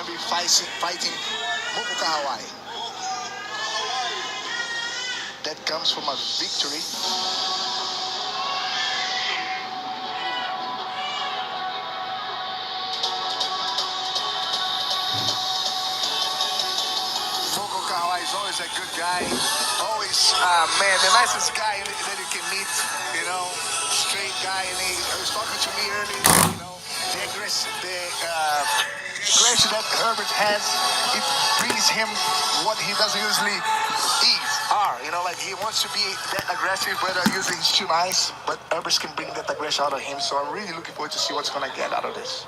gonna be fighting Moku Kahawai. That comes from a victory. Moku Kahawai is always a good guy. Always, man, the nicest guy that you can meet. You know, straight guy. And he was talking to me earlier. You know, the aggression that Herbert has, it brings him what he doesn't usually are. You know, like he wants to be that aggressive, but usually he's too nice. But Herbert can bring that aggression out of him. So I'm really looking forward to see what's gonna get out of this.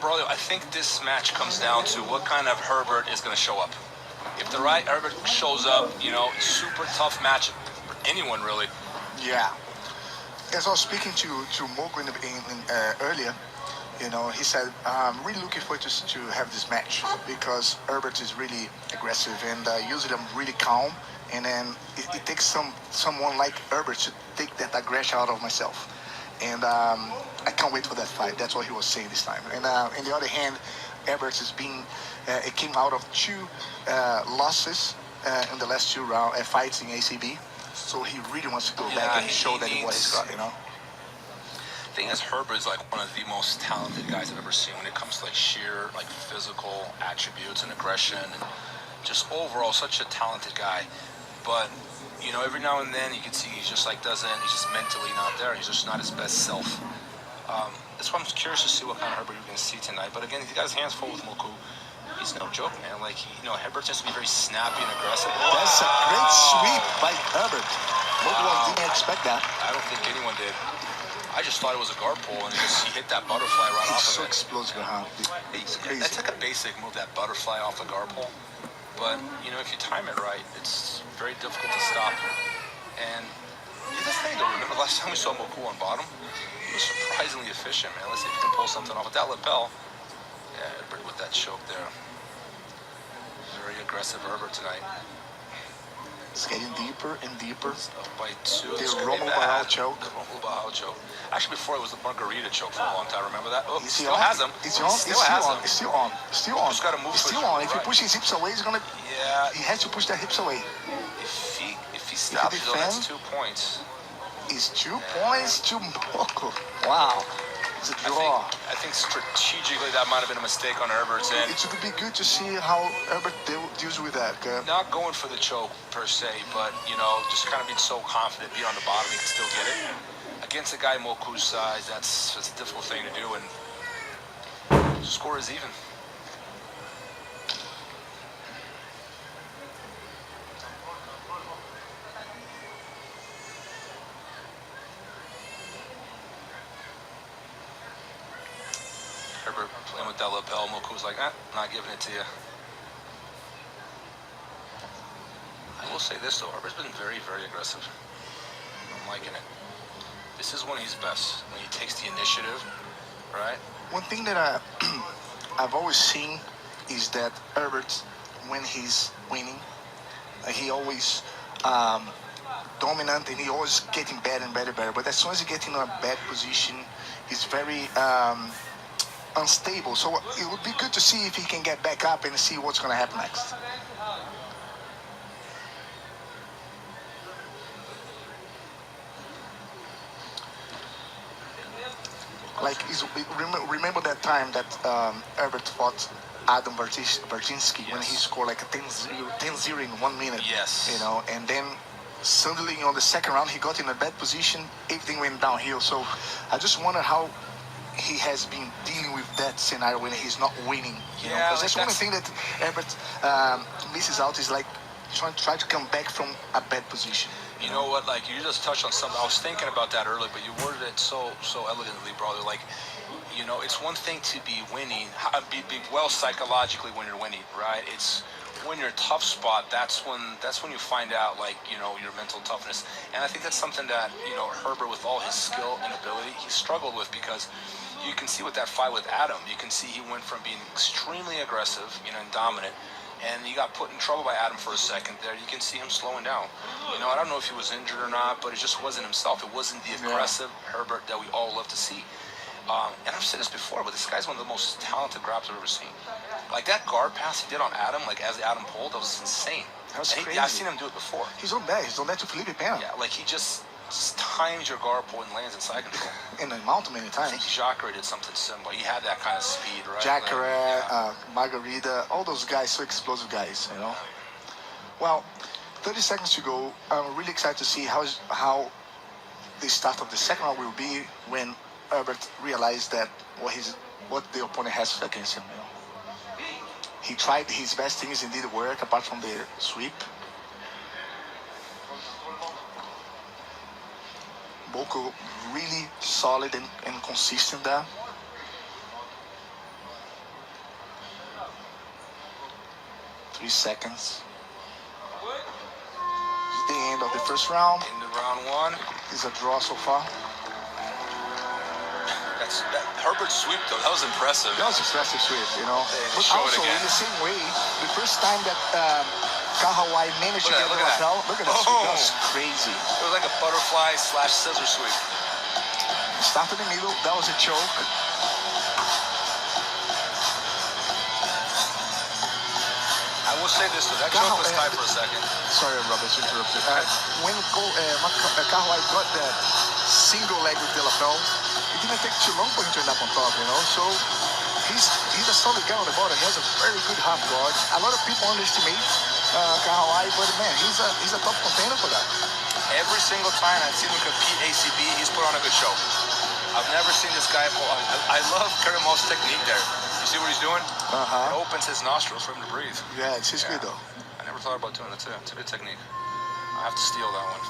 Brother, I think this match comes down to what kind of Herbert is going to show up. If the right Herbert shows up, you know, super tough match for anyone, really. Yeah. As I was speaking to Moku earlier, you know, he said, I'm really looking forward to have this match because Herbert is really aggressive and usually I'm really calm. And then it takes someone like Herbert to take that aggression out of myself. And I can't wait for that fight. That's what he was saying this time. And on the other hand, Herbert is it came out of two losses in the last two fights in ACB. So he really wants to go back and show that what he's got, you know. The thing is, Herbert is like one of the most talented guys I've ever seen when it comes to like sheer like physical attributes and aggression and just overall such a talented guy. But you know, every now and then you can see he's just mentally not there. He's just not his best self. That's why I'm curious to see what kind of Herbert you're going to see tonight. But again, he got his hands full with Moku. He's no joke, man. Like, you know, Herbert tends to be very snappy and aggressive. That's a great sweep by Herbert. Moku didn't expect that. I don't think anyone did. I just thought it was a guard pull, and he hit that butterfly right off of it. It's so explosive, huh? It's crazy. That's like a basic move, that butterfly off the guard pull. But, you know, if you time it right, it's very difficult to stop. And the thing to remember, last time we saw Moku on bottom, he was surprisingly efficient, man. Let's see if he can pull something off with that lapel. Yeah, Herbert with that choke there. Very aggressive Herbert tonight. It's getting deeper and deeper. Up by two. The Romulo Barral choke. The Romulo Barral choke. Actually, before it was the Margarita choke for a long time. Remember that? Oh, he still on? has him. It's on. Still has him. It's still on. It's still on. He's got to move. It's still on. If he pushes his hips away, he's gonna. Yeah. He has to push the hips away. If he stops, though, that's 2 points. It's 2 points to Moku. Wow. It's a draw. I think strategically that might have been a mistake on Herbert's end. It would be good to see how Herbert deals with that. Not going for the choke per se, but you know, just kind of being so confident, being on the bottom, he can still get it. Against a guy Moku's size, that's a difficult thing to do, and the score is even. Herbert playing with that lapel. Moku's like, not giving it to you. I will say this though, Herbert's been very, very aggressive. I'm liking it. This is when he's best, when he takes the initiative, right? One thing that I've always seen is that Herbert, when he's winning, he always dominant and he always getting better and better. But as soon as he gets in a bad position, he's very unstable. So it would be good to see if he can get back up and see what's going to happen next. Like, remember that time that Herbert fought Adam Bartinski when he scored like a 10-0 in 1 minute. Yes. You know, and then suddenly on the second round he got in a bad position, everything went downhill. So I just wonder how he has been dealing with that scenario when he's not winning. You know, because that's one thing that Herbert misses out is like try to come back from a bad position. You know what? Like, you just touched on something. I was thinking about that earlier, but you worded it so elegantly, brother. Like, you know, it's one thing to be winning, be well psychologically when you're winning, right? It's when you're in a tough spot. That's when you find out, like, you know, your mental toughness. And I think that's something that, you know, Herbert, with all his skill and ability, he struggled with because you can see with that fight with Adam, you can see he went from being extremely aggressive, and dominant, and he got put in trouble by Adam for a second there. You can see him slowing down. I don't know if he was injured or not, but it just wasn't himself. It wasn't the aggressive Herbert that we all love to see. And I've said this before, but this guy's one of the most talented grabs I've ever seen. Like that guard pass he did on Adam, like as Adam pulled, that was insane. That was crazy. I've seen him do it before. He's done that. He's done that to Felipe Pena. Yeah, like he just times your guard pull and lands in side control. In the mountain many I think times. Jacare did something similar. He had that kind of speed, right? Jacare, Margarita, all those guys, so explosive guys, Well, 30 seconds to go. I'm really excited to see how the start of the second round will be when Herbert realized that what the opponent has against him. He tried his best things and did work apart from the sweep. Moku really solid and consistent there. Three seconds. It's the end of the first round. Into round one. It's a draw so far. Herbert's sweep, though, that was impressive. That was impressive sweep, But show it also, again. in the same way, the first time that Kahawai managed to get the lapel, look at that sweep. That was crazy. It was like a butterfly / scissor sweep. Start in the middle. That was a choke. I will say this, though. That choke was tight for a second. Sorry, Robert, to interrupt you. When Kahawai got that single leg with the lapel, it didn't take too long for him to end up on top, So he's a solid guy on the bottom. He has a very good half guard. A lot of people underestimate Kahawai, but man, he's a top contender for that. Every single time I've seen him compete ACB, he's put on a good show. I've never seen this guy pull on. I love Karamov's technique there. You see what he's doing? It opens his nostrils for him to breathe. Yeah, it's good though. I never thought about doing that too. It's a good technique. I have to steal that one.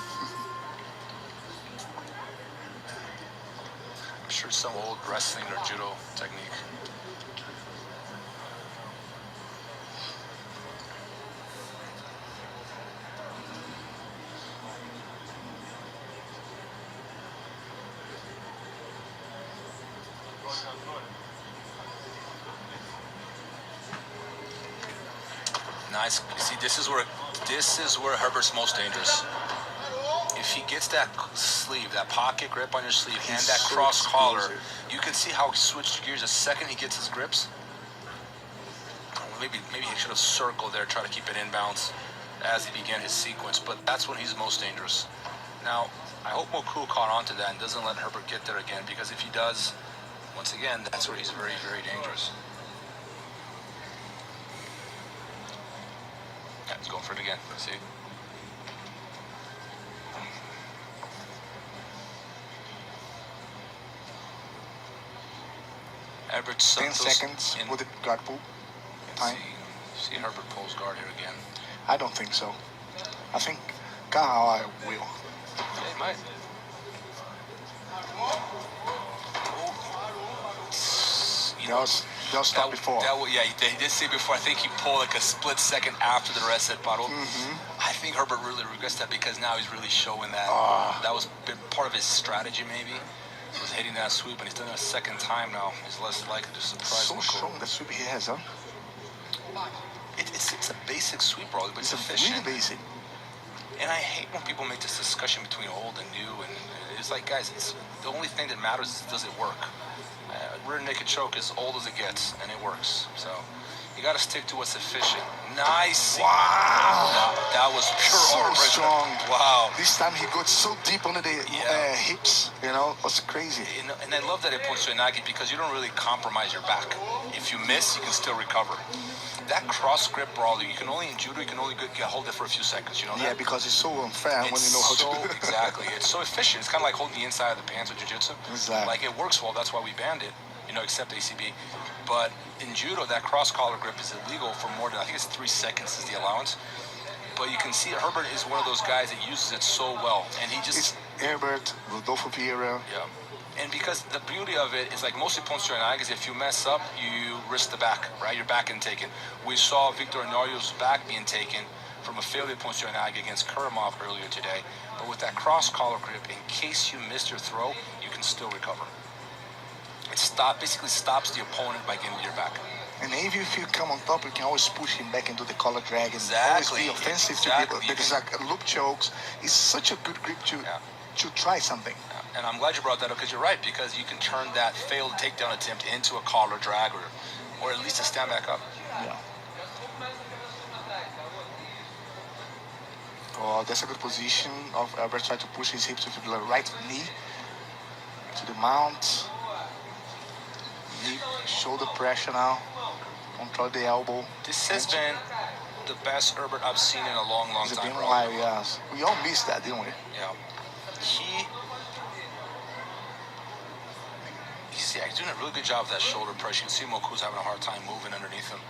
I'm sure it's some old wrestling or judo technique. Nice. See, this is where Herbert's most dangerous. If he gets that sleeve, that pocket grip on your sleeve, and that so cross collar, explosive. you can see how he switched gears the second he gets his grips. Maybe he should have circled there, try to keep it inbounds as he began his sequence, but that's when he's most dangerous. Now, I hope Moku caught on to that and doesn't let Herbert get there again, because if he does, once again, that's where he's very, very dangerous. Yeah, he's going for it again. See? Herbert 10 seconds with the guard pull. Time. See Herbert pulls guard here again. I don't think so. I think Kahawai will. Yeah, he might. They'll stop before. He did say before. I think he pulled like a split second after the rest said bottle. I think Herbert really regrets that because now he's really showing that. That was part of his strategy, maybe. Was hitting that sweep, and he's done it a second time now. He's less likely to surprise So Moku. strong that sweep he has, huh? It's a basic sweep, bro, but it's It's efficient. really basic. And I hate when people make this discussion between old and new, and it's like, guys, it's the only thing that matters is does it work. Rear naked choke is old as it gets, and it works. So you got to stick to what's efficient. Nice. Wow. That was pure So arm breaker. strong. Wow. This time he got so deep under the hips, it was crazy. And I love that it points to Inagi because you don't really compromise your back. If you miss, you can still recover. That cross grip brawler, in judo, you can only hold it for a few seconds. You know that? Yeah, because it's so unfair when you know how to do it. Exactly. It's so efficient. It's kind of like holding the inside of the pants with jiu-jitsu. Exactly. Like it works well. That's why we banned it. Except ACB. But in judo, that cross collar grip is illegal for more than, I think it's 3 seconds is the allowance. But you can see Herbert is one of those guys that uses it so well. And he just... It's Herbert, Rodolfo Vieira. Yeah. And because the beauty of it is like most opponents to Inagi is if you mess up, you risk the back, right? Your back getting taken. We saw Victor Honorio's back being taken from a failure point to Inagi against Karamov earlier today. But with that cross collar grip, in case you missed your throw, you can still recover. basically stops the opponent by getting your back. And even if you come on top, you can always push him back into the collar drag and Exactly. always be offensive to people. Because like loop chokes is such a good grip to try something. Yeah. And I'm glad you brought that up because you're right, because you can turn that failed takedown attempt into a collar drag or at least a stand back up. Yeah. Oh, that's a good position of Herbert trying to push his hips with the right knee to the mount. Knee, shoulder pressure now. Control the elbow. This has been the best Herbert I've seen in a long time. It's been a while, yes. We all missed that, didn't we? Yeah. He's doing a really good job of that shoulder pressure. You can see Moku's having a hard time moving underneath him.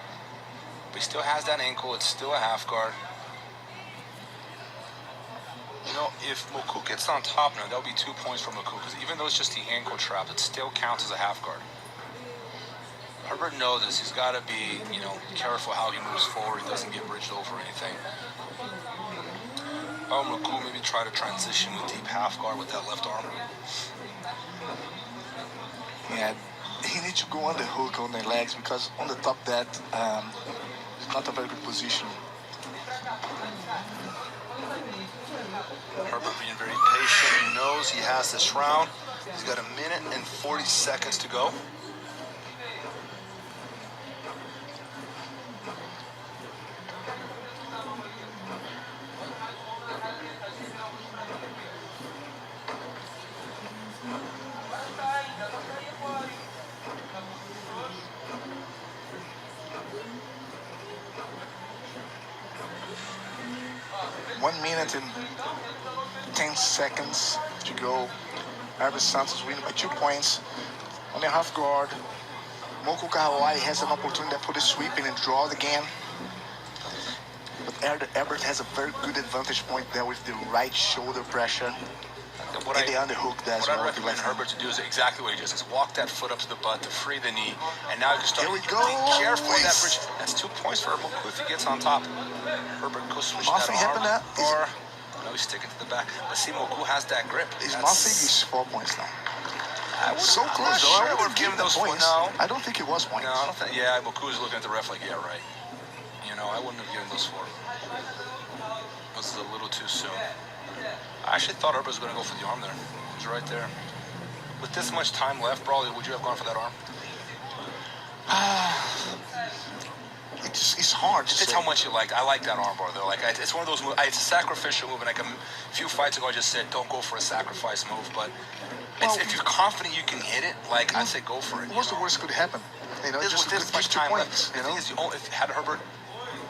But he still has that ankle. It's still a half guard. You know, if Moku gets on top now, that'll be 2 points for Moku, because even though it's just the ankle trap, it still counts as a half guard. Herbert knows this. He's got to be, careful how he moves forward. He doesn't get bridged over anything. Oh, Moku maybe try to transition with deep half guard with that left arm. Yeah, he needs to go on the hook on the legs, because on the top that is not a very good position. Herbert being very patient. He knows he has this round. He's got 1 minute and 40 seconds to go. One minute and 10 seconds to go. Herbert Santos winning by 2 points on the half guard. Moku Kahawai has an opportunity for the sweeping and draw again. But Herbert has a very good advantage point there with the right shoulder pressure. And the underhook. That's what I recommend Herbert to do is exactly what he does: is walk that foot up to the butt to free the knee, and now you can start. Here we go. Be careful with that bridge. That's 2 points for Moku if he gets on top. Herbert goes switch that arm, or no, he's sticking to the back. But see, Moku has that grip. Is Mossing is 4 points now. So I'm close. Sure I would give those points. No, I don't think it was points. No, I don't think. Yeah, Moku is looking at the ref like, yeah, right. I wouldn't have given those 4. This is a little too soon. I actually thought Herbert was going to go for the arm there. He was right there. With this much time left, probably, would you have gone for that arm? It's hard to say. It's how much you like. I like that arm bar, though. Like, it's one of those moves. It's a sacrificial move, and like a few fights ago, I just said, don't go for a sacrifice move. But if you're confident you can hit it, like, I'd say go for it. What's the worst could happen? Just with this much time left. The thing is, if had Herbert,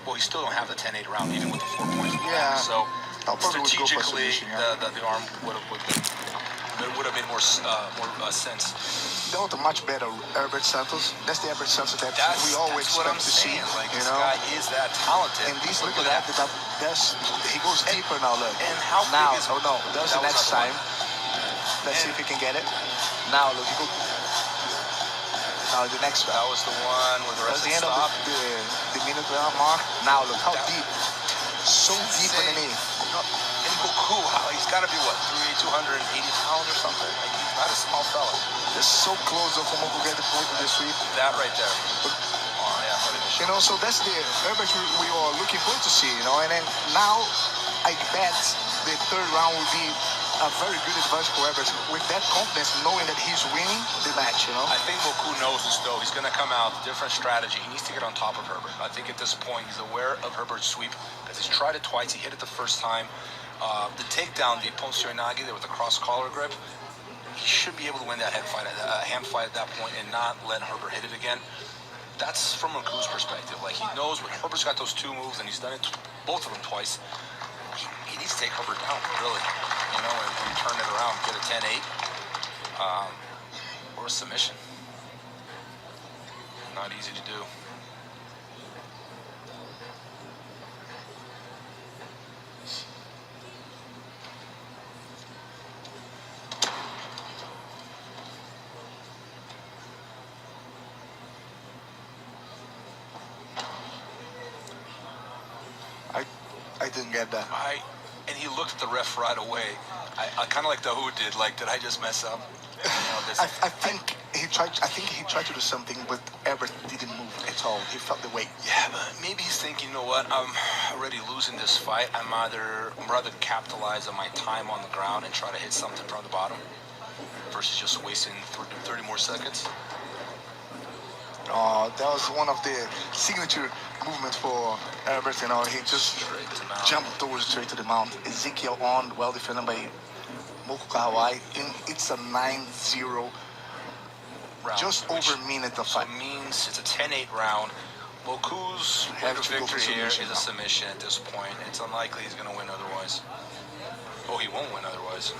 well, you still don't have the 10-8 round, even with the 4 points. Yeah. So strategically, the arm would have made more sense. That was a much better Herbert Santos. That's the Herbert Santos that we always expect to see. Like, this guy is that talented. And look at that. He goes deeper now. Look. And how big is? Oh no, that was the next time. Let's see if he can get it. Now look, he go. Now the next one. That was the one where the rest the end stopped. of the minute mark. Now look how deep. So deep underneath. And Moku, he's got to be 280 pounds or something. Like, he's not a small fella. It's so close though for Moku to get the point of the sweep. That right there. So that's the Herbert we are looking forward to see. And then now I bet the third round will be a very good advantage for Herbert with that confidence, knowing that he's winning the match. I think Moku knows this though. He's going to come out different strategy. He needs to get on top of Herbert. I think at this point he's aware of Herbert's sweep because he's tried it twice. He hit it the first time. The takedown, the Ponsio Inagi there with the cross collar grip, he should be able to win that hand fight at that point and not let Herbert hit it again. That's from Moku's perspective. Like, he knows when Herbert's got those 2 moves and he's done it both of them twice. He needs to take Herbert down, really, and turn it around, get a 10-8 or a submission. Not easy to do. I didn't get that. And he looked at the ref right away. I kind of like the who did. Like, did I just mess up? I think he I think he tried to do something, but Herbert didn't move at all. He felt the weight. Yeah, but maybe he's thinking, you know what? I'm already losing this fight. I'm rather capitalize on my time on the ground and try to hit something from the bottom versus just wasting 30 more seconds. That was one of the signature movements for Herbert. You know, he just jumped towards straight to the mount. Ezekiel on, well defended by Moku Kahawai. It's a 9-0. Round, just over a minute of fight. So it means it's a 10-8 round. Moku's victory here is a submission at this point. It's unlikely he's going to win otherwise. Oh, he won't win otherwise.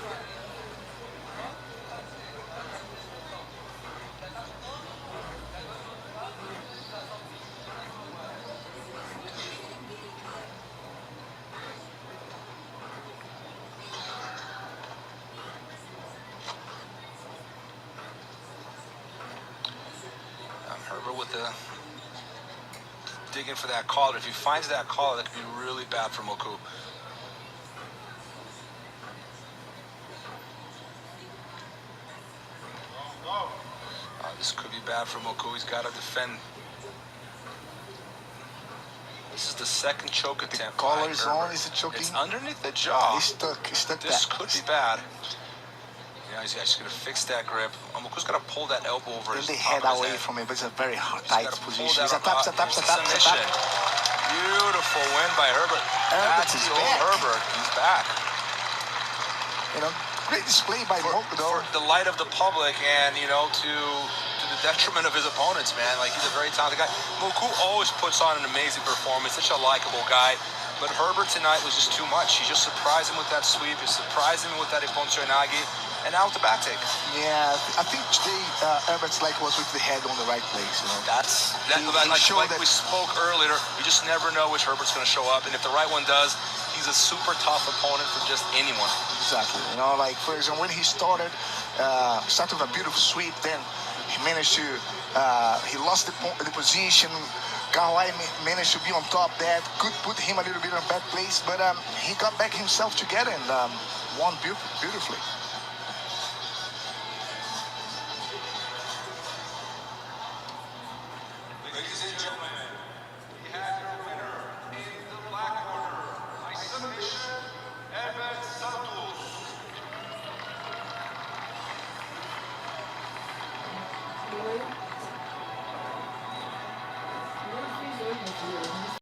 Herbert with the digging for that collar. If he finds that collar, that could be really bad for Moku. This could be bad for Moku. He's got to defend. This is the second choke attempt. The collar is on. Is it choking? It's underneath the jaw. He's stuck. He's stuck. This could be bad. Yeah, he's just going to fix that grip. Moku's got to pull that elbow over his head away from it, but it's a very tight position. It's a tap. Beautiful win by Herbert. That's the old Herbert. He's back. You know, great display by Moku, though. For the light of the public and, you know, to the detriment of his opponents, man. Like, he's a very talented guy. Moku always puts on an amazing performance. Such a likable guy. But Herbert tonight was just too much. He just surprised him with that sweep. He surprised him with that Iponcho-Nagi. And now with the back take. Yeah, I think today Herbert's was with the head on the right place. You know? Like we spoke earlier, you just never know which Herbert's going to show up. And if the right one does, he's a super tough opponent for just anyone. Exactly. You know, like, for example, when he started with a beautiful sweep, then he managed to, he lost the position. Kahawai managed to be on top there, could put him a little bit in a bad place, but he got back himself together and won beautifully. Ladies and gentlemen.